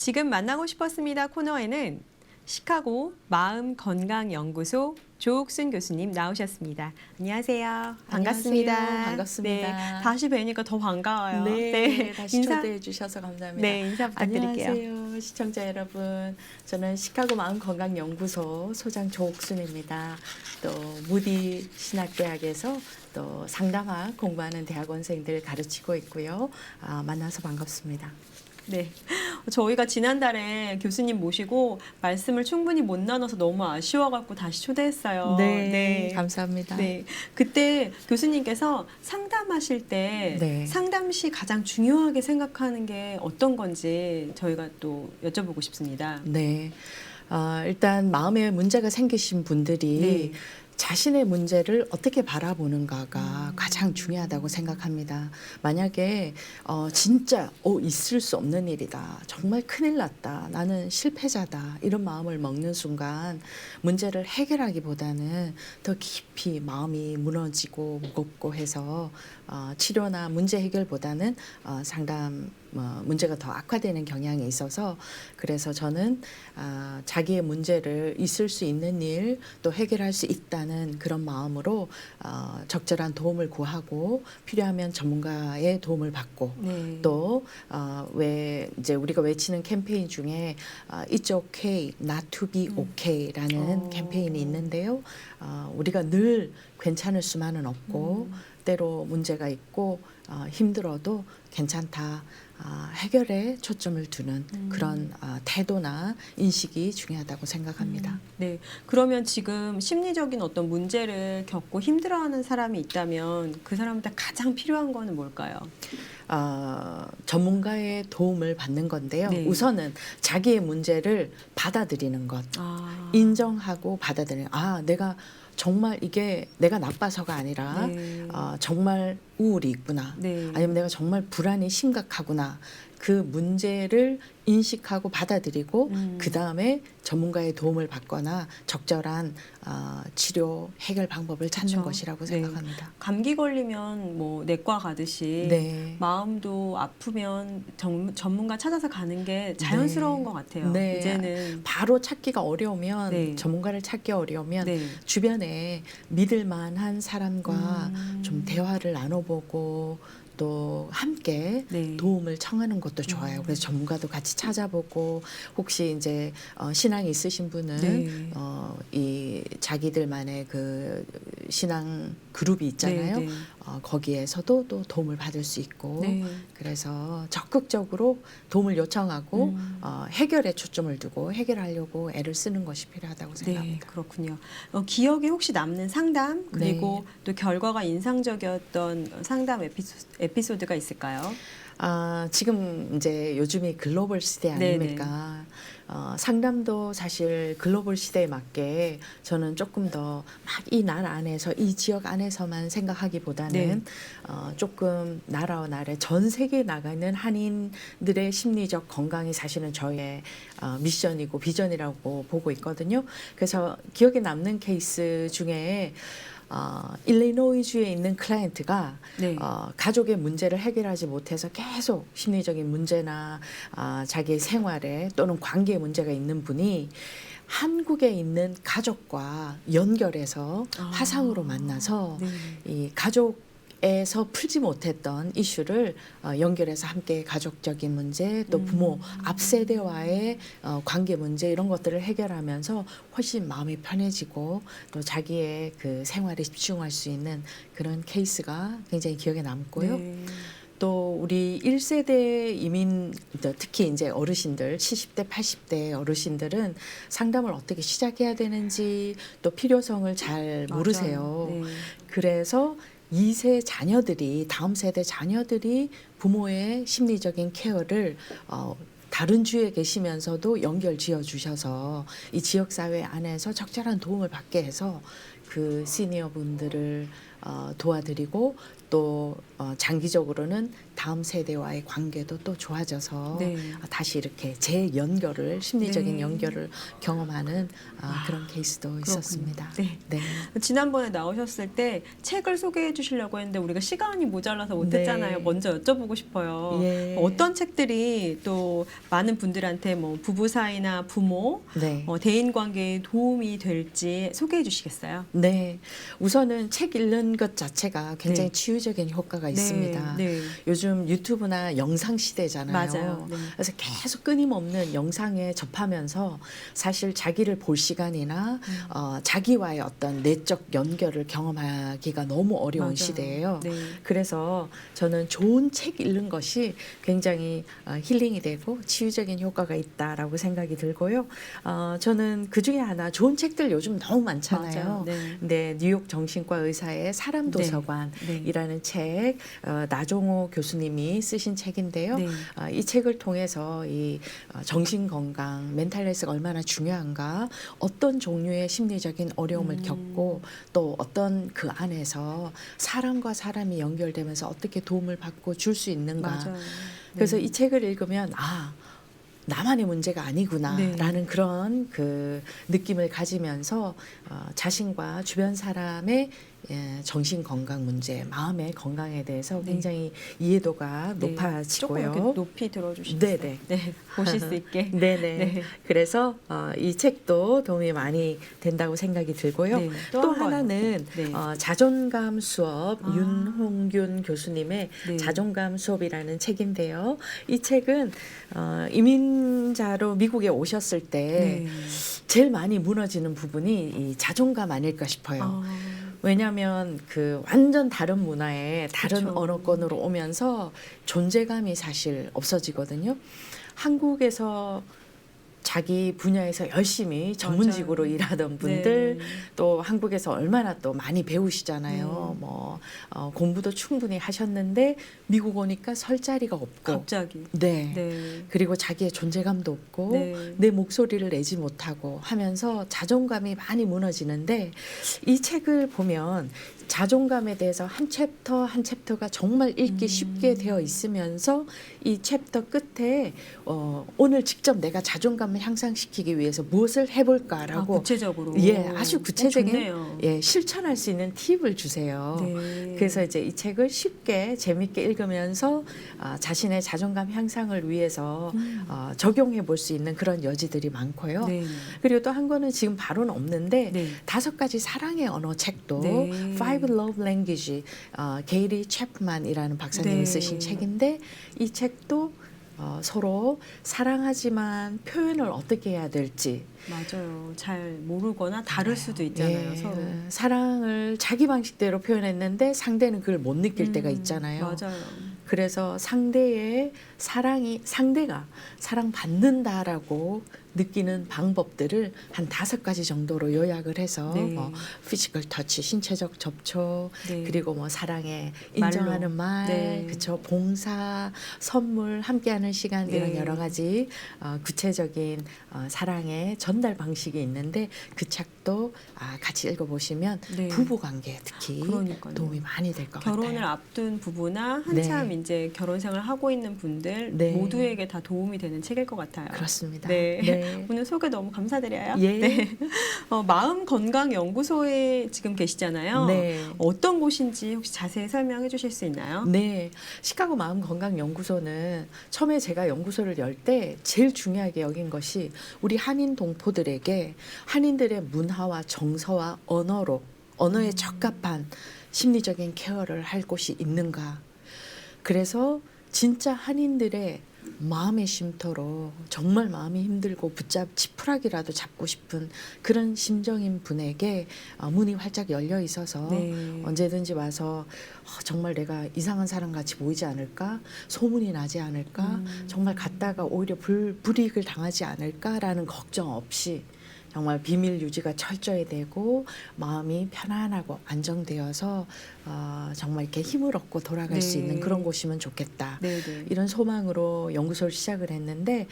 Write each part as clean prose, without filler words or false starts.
지금 만나고 싶었습니다 코너에는 시카고 마음건강연구소 조옥순 교수님 나오셨습니다. 안녕하세요. 반갑습니다. 안녕하세요. 반갑습니다. 네, 다시 뵈니까 더 반가워요. 네, 다시 인사, 초대해 주셔서 감사합니다. 네, 인사 부탁드릴게요. 안녕하세요, 시청자 여러분. 저는 시카고 마음건강연구소 소장 조옥순입니다. 또 무디 신학대학에서 또 상담학 공부하는 대학원생들 가르치고 있고요. 만나서 반갑습니다. 네, 저희가 지난달에 교수님 모시고 말씀을 충분히 못 나눠서 너무 아쉬워갖고 다시 초대했어요. 네, 감사합니다. 네, 그때 교수님께서 상담하실 때 네. 상담 시 가장 중요하게 생각하는 게 어떤 건지 저희가 또 여쭤보고 싶습니다. 네. 일단 마음에 문제가 생기신 분들이 네. 자신의 문제를 어떻게 바라보는가가 가장 중요하다고 생각합니다. 만약에 진짜 있을 수 없는 일이다. 정말 큰일 났다. 나는 실패자다. 이런 마음을 먹는 순간 문제를 해결하기보다는 더 깊이 마음이 무너지고 무겁고 해서 치료나 문제 해결보다는 상담 문제가 더 악화되는 경향이 있어서 그래서 저는 자기의 문제를 있을 수 있는 일 또 해결할 수 있다는 그런 마음으로 적절한 도움을 구하고 필요하면 전문가의 도움을 받고 네. 또 왜 이제 우리가 외치는 캠페인 중에 It's okay, not to be okay라는 캠페인이 있는데요. 우리가 늘 괜찮을 수만은 없고 때로 문제가 있고 힘들어도 괜찮다. 해결에 초점을 두는 그런 태도나 인식이 중요하다고 생각합니다. 네, 그러면 지금 심리적인 어떤 문제를 겪고 힘들어하는 사람이 있다면 그 사람한테 가장 필요한 거는 뭘까요? 전문가의 도움을 받는 건데요. 네. 우선은 자기의 문제를 받아들이는 것, 인정하고 받아들이는 내가 정말 이게 내가 나빠서가 아니라 네. 정말 우울이 있구나. 네. 아니면 내가 정말 불안이 심각하구나. 그 문제를 인식하고 받아들이고 그 다음에 전문가의 도움을 받거나 적절한 치료 해결 방법을 찾는 그렇죠. 것이라고 네. 생각합니다. 감기 걸리면 뭐 내과 가듯이 네. 마음도 아프면 전문가 찾아서 가는 게 자연스러운 네. 것 같아요. 네. 이제는 바로 찾기가 어려우면 네. 전문가를 찾기 어려우면 네. 주변에 믿을 만한 사람과 좀 대화를 나눠보고 또 함께 네. 도움을 청하는 것도 좋아요. 그래서 전문가도 같이 찾아보고 혹시 이제 신앙이 있으신 분은 네. 이 자기들만의 그 신앙 그룹이 있잖아요. 네, 네. 거기에서도 또 도움을 받을 수 있고 네. 그래서 적극적으로 도움을 요청하고 해결에 초점을 두고 해결하려고 애를 쓰는 것이 필요하다고 네, 생각합니다. 그렇군요. 기억에 혹시 남는 상담 그리고 또 결과가 인상적이었던 상담 에피소드가 있을까요? 지금 이제 요즘이 글로벌 시대 아닙니까? 상담도 사실 글로벌 시대에 맞게 저는 조금 더 막 이 나라 안에서 이 지역 안에서만 생각하기보다는 조금 나라와 나라의 전 세계에 나가는 한인들의 심리적 건강이 사실은 저의 미션이고 비전이라고 보고 있거든요. 그래서 기억에 남는 케이스 중에 일리노이주에 있는 클라이언트가 네. 가족의 문제를 해결하지 못해서 계속 심리적인 문제나 자기의 생활에 또는 관계에 문제가 있는 분이 한국에 있는 가족과 연결해서 화상으로 만나서 네. 이 가족에서 풀지 못했던 이슈를 연결해서 함께 가족적인 문제 또 부모 앞세대와의 관계 문제 이런 것들을 해결하면서 훨씬 마음이 편해지고 또 자기의 그 생활에 집중할 수 있는 그런 케이스가 굉장히 기억에 남고요. 네. 또 우리 1세대 이민 특히 이제 어르신들 70대 80대 어르신들은 상담을 어떻게 시작해야 되는지 또 필요성을 잘 모르세요. 네. 그래서 2세 자녀들이 다음 세대 자녀들이 부모의 심리적인 케어를 다른 주에 계시면서도 연결 지어 주셔서 이 지역 사회 안에서 적절한 도움을 받게 해서 그 시니어 분들을 도와드리고 또 장기적으로는 다음 세대와의 관계도 또 좋아져서 네. 다시 이렇게 재연결을 심리적인 네. 연결을 경험하는 그런 케이스도 있었습니다. 네. 네. 지난번에 나오셨을 때 책을 소개해 주시려고 했는데 우리가 시간이 모자라서 못했잖아요. 네. 먼저 여쭤보고 싶어요. 예. 어떤 책들이 또 많은 분들한테 뭐 부부 사이나 부모, 네. 대인 관계에 도움이 될지 소개해 주시겠어요? 네. 우선은 책 읽는 것 자체가 굉장히 네. 치유적인 효과가 있습니다. 네. 요즘 유튜브나 영상 시대잖아요. 맞아요. 네. 그래서 계속 끊임없는 영상에 접하면서 사실 자기를 볼 시간이나 자기와의 어떤 내적 연결을 경험하기가 너무 어려운 맞아요. 시대예요. 네. 그래서 저는 좋은 책 읽는 것이 굉장히 힐링이 되고 치유적인 효과가 있다라고 생각이 들고요. 저는 그 중에 하나 좋은 책들 요즘 너무 많잖아요. 맞아요. 네. 네, 뉴욕 정신과 의사의 사람 도서관이라는 네. 책, 나종호 교수님이 쓰신 책인데요. 네. 이 책을 통해서 이 정신 건강, 멘탈 헬스가 얼마나 중요한가, 어떤 종류의 심리적인 어려움을 겪고 또 어떤 그 안에서 사람과 사람이 연결되면서 어떻게 도움을 받고 줄 수 있는가. 맞아요. 그래서 네. 이 책을 읽으면 나만의 문제가 아니구나라는 네. 그런 그 느낌을 가지면서 자신과 주변 사람의 정신 건강 문제, 마음의 건강에 대해서 네. 굉장히 이해도가 네. 높아지고요. 조금 이렇게 높이 들어주시겠어요? 네네. 네. 보실 수 있게. 네네. 네. 그래서 이 책도 도움이 많이 된다고 생각이 들고요. 네. 또 한 거요. 하나는 네. 자존감 수업 아. 윤홍균 교수님의 네. 자존감 수업이라는 책인데요. 이 책은 이민자로 미국에 오셨을 때 네. 제일 많이 무너지는 부분이 이 자존감 아닐까 싶어요. 왜냐하면 그 완전 다른 문화에 다른 그쵸. 언어권으로 오면서 존재감이 사실 없어지거든요. 한국에서 자기 분야에서 열심히 전문직으로 맞아요. 일하던 분들 네. 또 한국에서 얼마나 또 많이 배우시잖아요. 뭐 공부도 충분히 하셨는데 미국 오니까 설 자리가 없고 갑자기. 네. 네. 그리고 자기의 존재감도 없고 네. 내 목소리를 내지 못하고 하면서 자존감이 많이 무너지는데 이 책을 보면 자존감에 대해서 한 챕터 한 챕터가 정말 읽기 쉽게 되어 있으면서 이 챕터 끝에 오늘 직접 내가 자존감을 향상시키기 위해서 무엇을 해볼까라고 구체적으로. 아주 구체적인 좋네요. 실천할 수 있는 팁을 주세요. 네. 그래서 이제 이 책을 쉽게 재밌게 읽으면서 자신의 자존감 향상을 위해서 적용해 볼 수 있는 그런 여지들이 많고요. 네. 그리고 또 한 권은 지금 바로는 없는데 네. 5가지 사랑의 언어 책도 네. Five Love Language 게이리 채프만이라는 박사님이 네. 쓰신 책인데 이 책도 서로 사랑하지만 표현을 어떻게 해야 될지 맞아요. 잘 모르거나 다를 수도 있잖아요. 서로. 사랑을 자기 방식대로 표현했는데 상대는 그걸 못 느낄 때가 있잖아요. 맞아요. 그래서 상대의 상대가 사랑받는다라고 느끼는 방법들을 한 5가지 정도로 요약을 해서 네. 피지컬 터치, 신체적 접촉, 네. 그리고 뭐 사랑에 인정하는 말, 네. 그쵸, 봉사, 선물, 함께하는 시간 이런 네. 여러 가지 구체적인 사랑의 전달 방식이 있는데 그 책도 같이 읽어보시면 네. 부부관계에 특히 그러니까요. 도움이 많이 될 것 결혼을 같아요. 앞둔 부부나 한참 네. 이제 결혼 생활을 하고 있는 분들 네. 모두에게 다 도움이 되는 책일 것 같아요. 그렇습니다. 네. 오늘 소개 너무 감사드려요. 예. 네. 마음건강연구소에 지금 계시잖아요. 네. 어떤 곳인지 혹시 자세히 설명해 주실 수 있나요? 네, 시카고 마음건강연구소는 처음에 제가 연구소를 열 때 제일 중요하게 여긴 것이 우리 한인 동포들에게 한인들의 문화와 정서와 언어에 적합한 심리적인 케어를 할 곳이 있는가. 그래서 진짜 한인들의 마음의 쉼터로 정말 마음이 힘들고 지푸라기라도 잡고 싶은 그런 심정인 분에게 문이 활짝 열려 있어서 네. 언제든지 와서 정말 내가 이상한 사람 같이 보이지 않을까, 소문이 나지 않을까, 정말 갔다가 오히려 불이익을 당하지 않을까라는 걱정 없이 정말 비밀 유지가 철저히 되고 마음이 편안하고 안정되어서 정말 이렇게 힘을 얻고 돌아갈 수 있는 그런 곳이면 좋겠다. 네네. 이런 소망으로 연구소를 시작을 했는데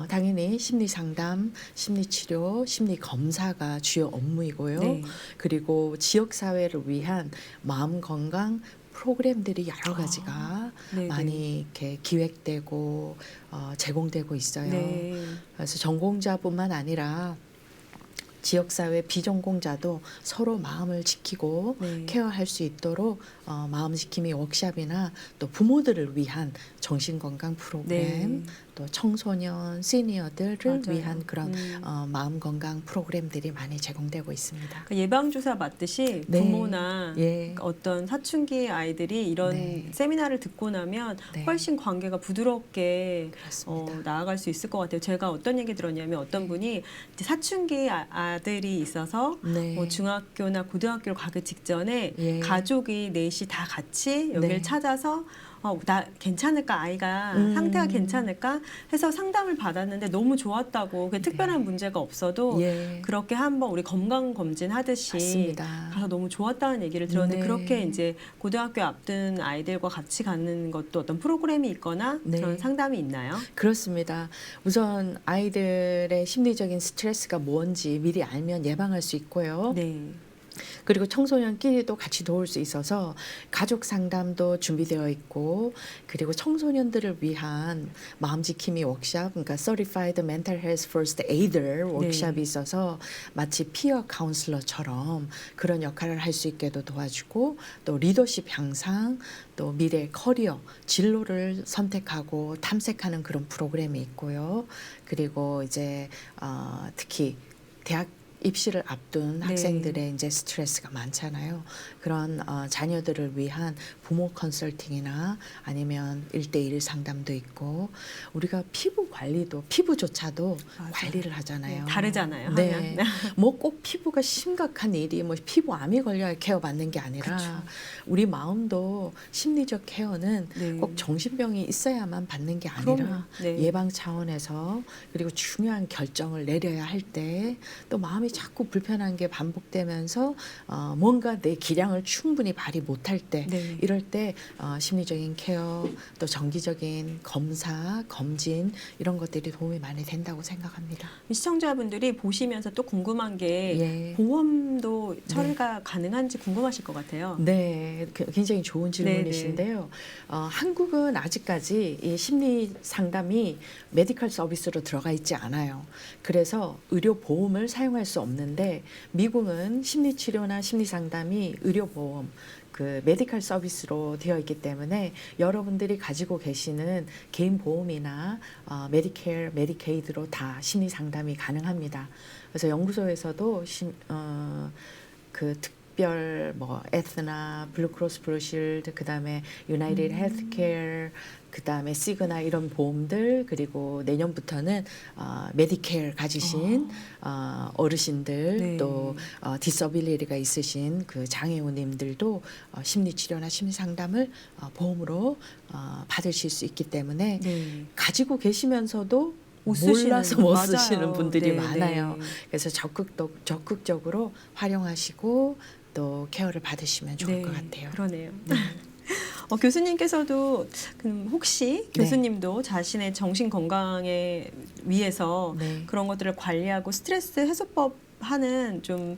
당연히 심리 상담, 심리 치료, 심리 검사가 주요 업무이고요. 네. 그리고 지역 사회를 위한 마음 건강 프로그램들이 여러 가지가 네네. 많이 이렇게 기획되고 제공되고 있어요. 네. 그래서 전공자뿐만 아니라 지역사회 비전공자도 서로 마음을 지키고 네. 케어할 수 있도록 마음 지킴이 워크샵이나 또 부모들을 위한 정신건강 프로그램, 네. 또 청소년, 시니어들을 맞아요. 위한 그런 마음 건강 프로그램들이 많이 제공되고 있습니다. 그러니까 예방주사 맞듯이 네. 부모나 예. 어떤 사춘기 아이들이 이런 네. 세미나를 듣고 나면 네. 훨씬 관계가 부드럽게 그렇습니다. 나아갈 수 있을 것 같아요. 제가 어떤 얘기 들었냐면 어떤 분이 이제 사춘기 아들이 있어서 네. 뭐 중학교나 고등학교를 가기 직전에 예. 가족이 넷이 다 같이 여기를 네. 찾아서 나 괜찮을까 아이가 상태가 괜찮을까 해서 상담을 받았는데 너무 좋았다고 그 특별한 문제가 없어도 예. 그렇게 한번 우리 건강 검진 하듯이 맞습니다. 가서 너무 좋았다는 얘기를 들었는데 네. 그렇게 이제 고등학교 앞둔 아이들과 같이 가는 것도 어떤 프로그램이 있거나 네. 그런 상담이 있나요? 그렇습니다. 우선 아이들의 심리적인 스트레스가 뭔지 미리 알면 예방할 수 있고요. 네. 그리고 청소년끼리도 같이 도울 수 있어서 가족 상담도 준비되어 있고, 그리고 청소년들을 위한 마음지킴이 워크샵, 그러니까 Certified Mental Health First Aider 워크샵이 있어서 마치 피어 카운슬러처럼 그런 역할을 할 수 있게도 도와주고, 또 리더십 향상, 또 미래 커리어 진로를 선택하고 탐색하는 그런 프로그램이 있고요. 그리고 이제 특히 대학 입시를 앞둔 학생들의 이제 스트레스가 많잖아요. 그런 자녀들을 위한 부모 컨설팅이나 아니면 1대1 상담도 있고, 우리가 피부 관리도 피부조차도 맞아요. 관리를 하잖아요. 네, 다르잖아요. 네. 하면. 뭐 꼭 피부가 심각한 일이 뭐 피부암이 걸려야 케어 받는 게 아니라 그쵸. 우리 마음도 심리적 케어는 네. 꼭 정신병이 있어야만 받는 게 그럼요. 아니라 네. 예방 차원에서, 그리고 중요한 결정을 내려야 할 때 또 마음이 자꾸 불편한 게 반복되면서 뭔가 내 기량을 충분히 발휘 못할 때 네. 이럴 때 심리적인 케어, 또 정기적인 검사, 검진 이런 것들이 도움이 많이 된다고 생각합니다. 시청자분들이 보시면서 또 궁금한 게 예. 보험도 처리가 가능한지 궁금하실 것 같아요. 네, 굉장히 좋은 질문이신데요. 한국은 아직까지 이 심리 상담이 메디컬 서비스로 들어가 있지 않아요. 그래서 의료 보험을 사용할 수 없는데, 미국은 심리 치료나 심리 상담이 의료 보험, 그 메디컬 서비스로 되어 있기 때문에 여러분들이 가지고 계시는 개인 보험이나 메디케어, 메디케이드로 다 심리 상담이 가능합니다. 그래서 연구소에서도 그 특별 뭐 에스나, 블루크로스 블루실드, 그다음에 유나이티드 헬스케어, 그다음에 시그나 이런 보험들, 그리고 내년부터는 메디케어 가지신 어르신들, 네. 또 디서빌리티가 있으신 그 장애우님들도 심리 치료나 심리 상담을 보험으로 받으실 수 있기 때문에 네. 가지고 계시면서도 못 쓰시는, 몰라서 못 맞아요. 쓰시는 분들이 네, 많아요. 네. 그래서 적극적으로 활용하시고 또 케어를 받으시면 좋을 것 같아요. 그러네요. 교수님께서도 그럼 혹시 네. 교수님도 자신의 정신 건강에 위해서 네. 그런 것들을 관리하고 스트레스 해소법 하는 좀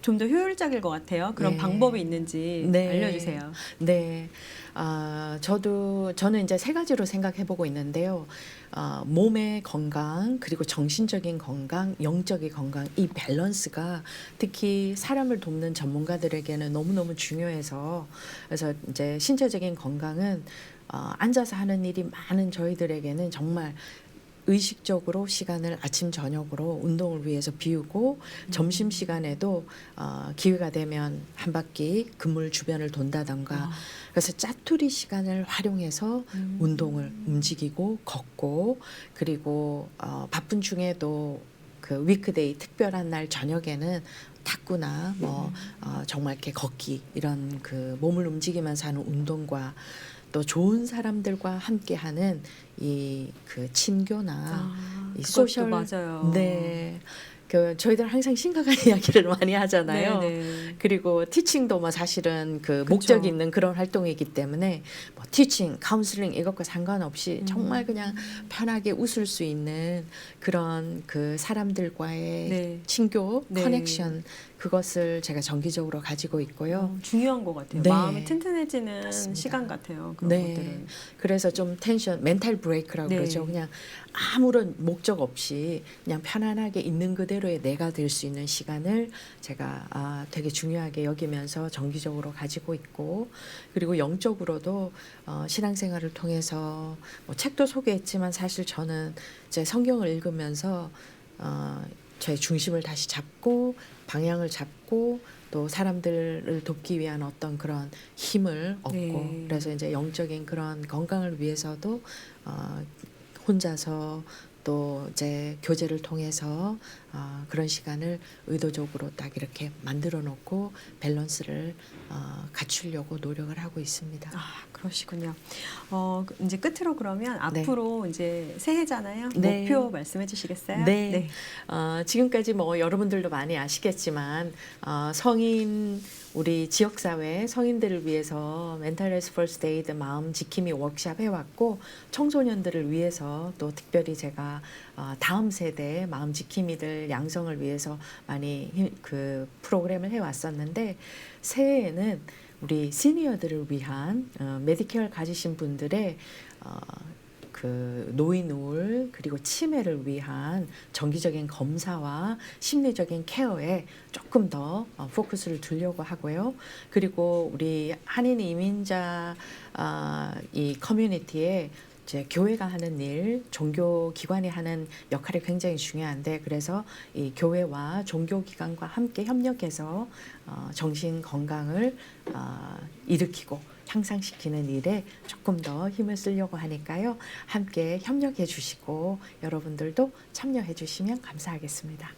더 효율적일 것 같아요. 그런 네. 방법이 있는지 네. 알려주세요. 네. 저는 이제 세 가지로 생각해 보고 있는데요. 몸의 건강, 그리고 정신적인 건강, 영적인 건강, 이 밸런스가 특히 사람을 돕는 전문가들에게는 너무너무 중요해서, 그래서 이제 신체적인 건강은 앉아서 하는 일이 많은 저희들에게는 정말 의식적으로 시간을 아침 저녁으로 운동을 위해서 비우고, 점심 시간에도 기회가 되면 한 바퀴 건물 주변을 돈다던가, 그래서 짜투리 시간을 활용해서 운동을 움직이고 걷고, 그리고 바쁜 중에도 그 위크데이 특별한 날 저녁에는 탁구나 뭐 정말 이렇게 걷기, 이런 그 몸을 움직이면서 하는 운동과 또 좋은 사람들과 함께하는 이 그 친교나 이 그것도 소셜, 맞아요. 네, 저희들 항상 심각한 이야기를 많이 하잖아요. 네. 그리고 티칭도 뭐 사실은 그 그쵸. 목적이 있는 그런 활동이기 때문에 뭐 티칭, 카운슬링 이것과 상관없이 정말 그냥 편하게 웃을 수 있는 그런 그 사람들과의 네. 친교, 네. 커넥션 그것을 제가 정기적으로 가지고 있고요. 중요한 것 같아요. 네. 마음이 튼튼해지는 맞습니다. 시간 같아요. 그런 네. 것들은. 그래서 좀 텐션, 멘탈 브레이크라고 네. 그러죠. 그냥 아무런 목적 없이 그냥 편안하게 있는 그대로의 내가 될 수 있는 시간을 제가 되게 중요하게 여기면서 정기적으로 가지고 있고, 그리고 영적으로도 신앙생활을 통해서 뭐 책도 소개했지만 사실 저는 제 성경을 읽으면서 저의 중심을 다시 잡고 방향을 잡고 또 사람들을 돕기 위한 어떤 그런 힘을 얻고 네. 그래서 이제 영적인 그런 건강을 위해서도 혼자서 또 이제 교제를 통해서 그런 시간을 의도적으로 딱 이렇게 만들어 놓고 밸런스를 갖추려고 노력을 하고 있습니다. 그러시군요. 이제 끝으로 그러면 네. 앞으로 이제 새해잖아요. 네. 목표 말씀해 주시겠어요? 네. 지금까지 뭐 여러분들도 많이 아시겠지만 성인 우리 지역사회 성인들을 위해서 멘탈 헬스 퍼스트 에이드 마음 지킴이 워크샵 해왔고 청소년들을 위해서 또 특별히 제가 다음 세대 마음 지킴이들 양성을 위해서 많이 그 프로그램을 해왔었는데 새해에는 우리 시니어들을 위한 메디케어를 가지신 분들의 그 노인 우울 그리고 치매를 위한 정기적인 검사와 심리적인 케어에 조금 더 포커스를 두려고 하고요. 그리고 우리 한인 이민자 이 커뮤니티에 이제 교회가 하는 일, 종교 기관이 하는 역할이 굉장히 중요한데 그래서 이 교회와 종교 기관과 함께 협력해서 정신 건강을 일으키고 향상시키는 일에 조금 더 힘을 쓰려고 하니까요. 함께 협력해 주시고 여러분들도 참여해 주시면 감사하겠습니다.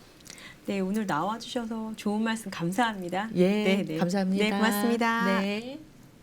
네, 오늘 나와 주셔서 좋은 말씀 감사합니다. 예, 네, 네. 감사합니다. 네, 고맙습니다. 네.